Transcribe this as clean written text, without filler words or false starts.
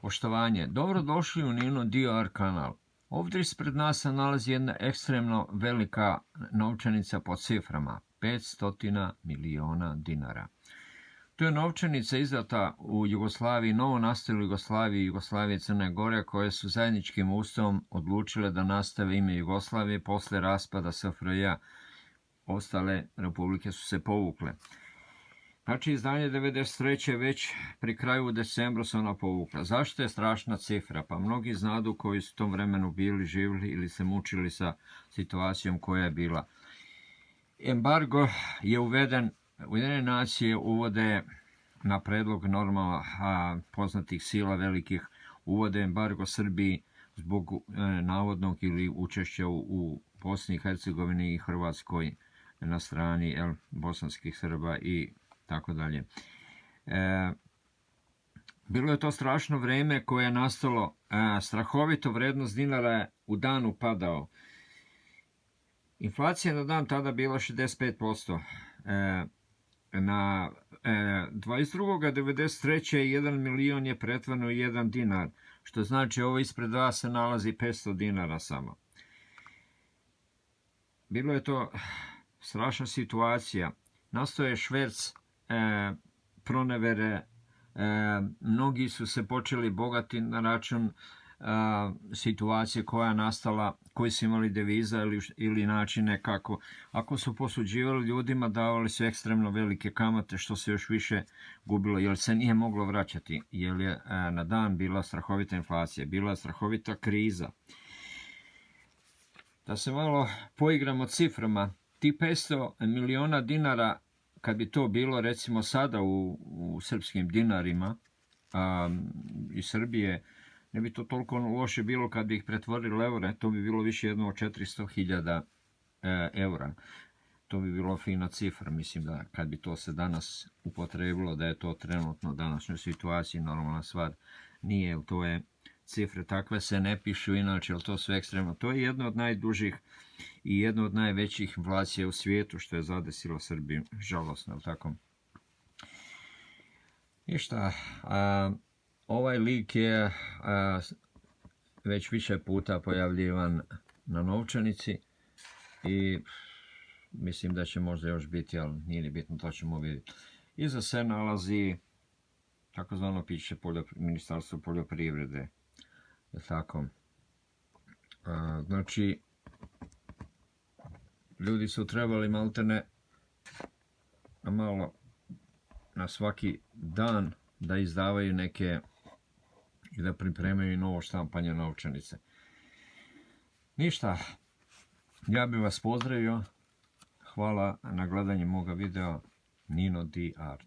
Poštovanje, dobrodošli u Nino DR kanal. Ovdje ispred nas se nalazi jedna ekstremno velika novčanica po ciframa, 500 miliona dinara. To je novčanica izdata u Jugoslaviji, novo nastaloj Jugoslaviji i Jugoslavije Crne Gore, koje su zajedničkim ustavom odlučile da nastave ime Jugoslavije posle raspada SFRJ. Ostale republike su se povukle. Znači, izdanje 1993. već pri kraju u decembru se ona povukla. Zašto je strašna cifra? Pa mnogi znadu koji su u tom vremenu bili živjeli ili se mučili sa situacijom koja je bila. Embargo je uveden, Ujedinjene nacije uvode na predlog normalno poznatih sila velikih, uvode embargo Srbiji zbog navodnog ili učešća u Bosni i Hercegovini i Hrvatskoj na strani bosanskih Srba i tako dalje. Bilo je to strašno vreme koje je nastalo, strahovito, vrednost dinara je u danu padao. Inflacija na dan tada bila 65%. Na 22.93. 1 milion je pretvoreno u 1 dinar, što znači ovo ispred vas se nalazi 500 dinara samo. Bilo je to strašna situacija. Nastao je šverc, pronevere, mnogi su se počeli bogati na račun situacije koja je nastala, koji su imali deviza ili načine kako. Ako su posuđivali ljudima, davali su ekstremno velike kamate, što se još više gubilo, jer se nije moglo vraćati, jer je na dan bila strahovita inflacija, bila strahovita kriza. Da se malo poigramo ciframa, ti 500 miliona dinara, kad bi to bilo recimo sada u srpskim dinarima iz Srbije, ne bi to toliko loše bilo kad bi ih pretvorili eure, to bi bilo više jedno od 400.000 eura. To bi bilo fina cifra, mislim da kad bi to se danas upotrebilo, da je to trenutno u današnjoj situaciji normalna stvar. Nije, jer to je cifre takve se ne pišu inače, jer to sve ekstremno. To je jedno od najdužih i jedno od najvećih inflacija u svijetu što je zadesilo Srbiju, žalosno, je li tako? Ništa, ovaj lik je već više puta pojavljivan na novčanici i mislim da će možda još biti, ali nije ni bitno, to ćemo vidjeti. Iza se nalazi takozvano piše Ministarstvo poljoprivrede, je tako? Znači, ljudi su trebali maltene malo na svaki dan da izdavaju neke i da pripremaju novo štampanje novčanice. Ništa, ja bih vas pozdravio. Hvala na gledanju moga videa. Nino DR.